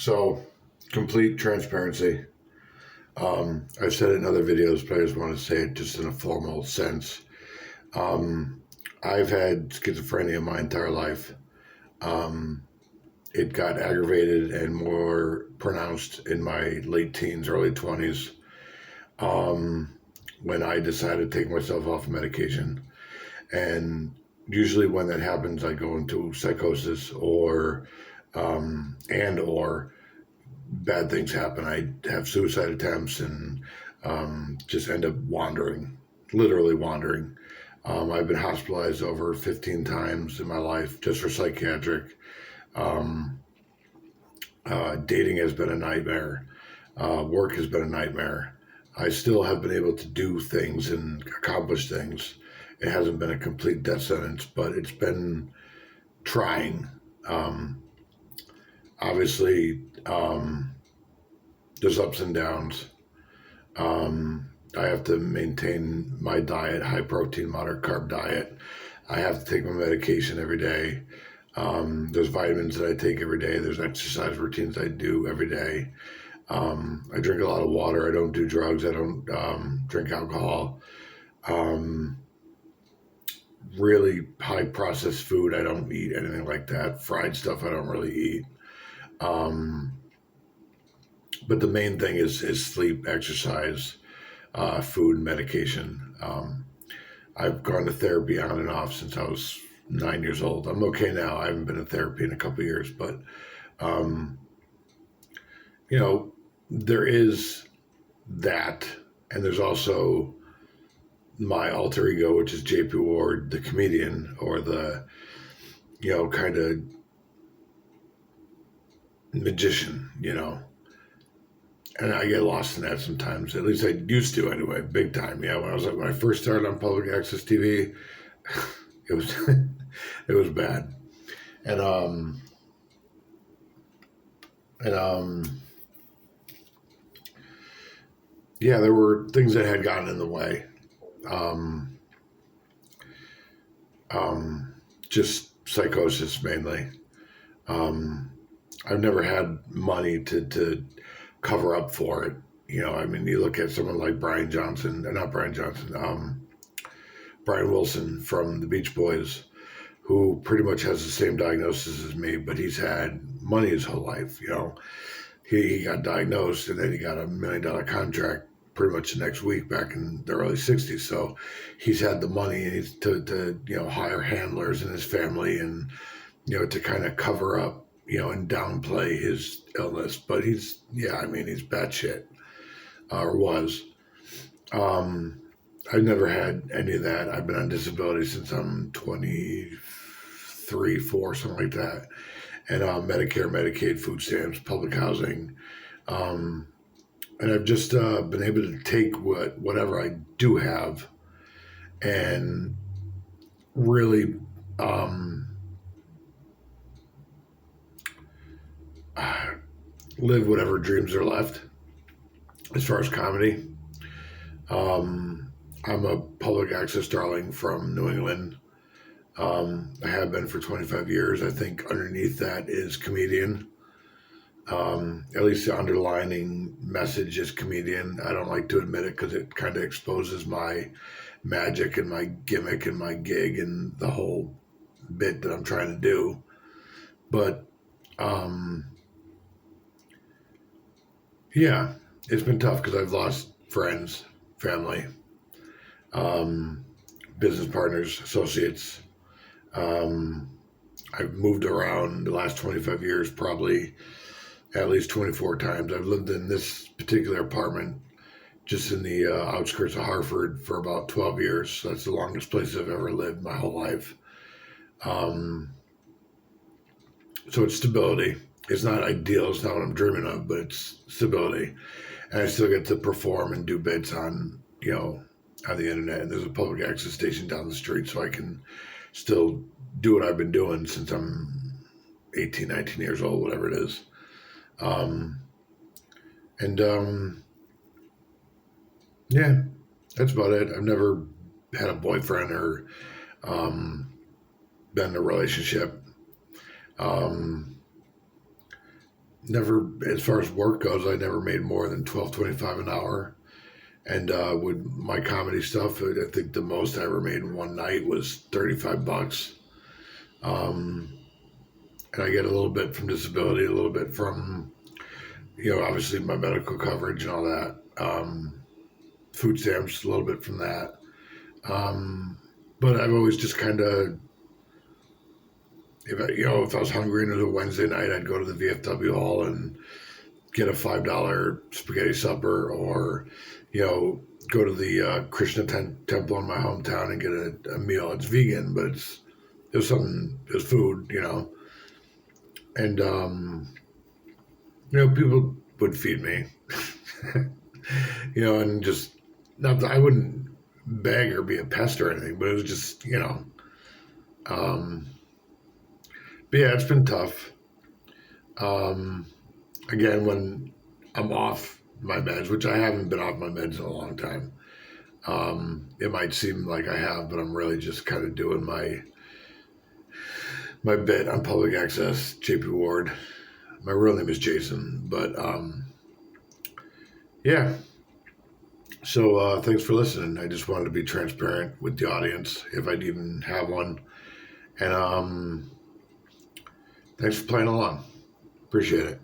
So, complete transparency. I've said it in other videos, but I just want to say it just in a formal sense. Um, I've had schizophrenia my entire life. Um, it got aggravated and more pronounced in my late teens, early 20s, um, when I decided to take myself off medication. And usually when that happens, I go into psychosis or bad things happen. I have suicide attempts and just end up wandering, literally wandering. I've been hospitalized over 15 times in my life just for psychiatric. Um, Dating has been a nightmare. Work has been a nightmare. I still have been able to do things and accomplish things. It hasn't been a complete death sentence, but it's been trying. Um, Obviously, there's ups and downs. I have to maintain my diet, high protein, moderate carb diet. I have to take my medication every day. There's vitamins that I take every day. There's exercise routines I do every day. I drink a lot of water. I don't do drugs. I don't drink alcohol. Um, Really high processed food. I don't eat anything like that. Fried stuff I don't really eat. Um, but the main thing is sleep, exercise, food, and medication. I've gone to therapy on and off since I was 9 years old. I'm okay now. I haven't been in therapy in a couple of years, but um, you know, there is that, and there's also my alter ego, which is JP Ward, the comedian, or the kind of magician, and I get lost in that sometimes. At least I used to, anyway, big time. Yeah, when I first started on public access TV, it was it was bad, and um and yeah, there were things that had gotten in the way. Um, just psychosis mainly. Um, I've never had money to cover up for it. I mean, you look at someone like Brian Johnson, not Brian Johnson, Brian Wilson from the Beach Boys, who pretty much has the same diagnosis as me, but he's had money his whole life. He got diagnosed and then he got $1 million contract pretty much the next week back in the early 60s. So he's had the money and he's to hire handlers in his family and, to kind of cover up, and downplay his illness. But he's batshit, or was. Um, I've never had any of that. I've been on disability since I'm 23, 4, something like that. And Medicare, Medicaid, food stamps, public housing. Um, and I've just been able to take whatever I do have and really live whatever dreams are left as far as comedy. I'm a public access darling from New England. I have been for 25 years. I think underneath that is comedian. At least the underlining message is comedian. I don't like to admit it because it kind of exposes my magic and my gimmick and my gig and the whole bit that I'm trying to do. But um, yeah, it's been tough because I've lost friends, family, um, business partners, associates. Um, I've moved around the last 25 years, probably at least 24 times. I've lived in this particular apartment just in the outskirts of Hartford for about 12 years. So that's the longest place I've ever lived my whole life. Um, so it's stability. It's not ideal. It's not what I'm dreaming of, but it's stability. And I still get to perform and do bits on the internet. And there's a public access station down the street, so I can still do what I've been doing since I'm 18, 19 years old, whatever it is. Um, and Yeah, that's about it. I've never had a boyfriend or um, been in a relationship. Um, never, as far as work goes, I never made more than 12.25 an hour. And with my comedy stuff, I think the most I ever made in one night was $35. Um, and I get a little bit from disability, a little bit from, obviously my medical coverage and all that. Food stamps, a little bit from that. Um, but I've always just kind of, if I was hungry and it was a Wednesday night, I'd go to the VFW hall and get a $5 spaghetti supper, or, go to the Krishna temple in my hometown and get a meal. It's vegan, but it was food, and people would feed me, and just not that I wouldn't beg or be a pest or anything, but it was just, um, but yeah, it's been tough. Um, Again, when I'm off my meds, which I haven't been off my meds in a long time, it might seem like I have, but I'm really just kind of doing my bit on public access, JP Ward. My real name is Jason, but yeah. So thanks for listening. I just wanted to be transparent with the audience, if I'd even have one, and thanks for playing along. Appreciate it.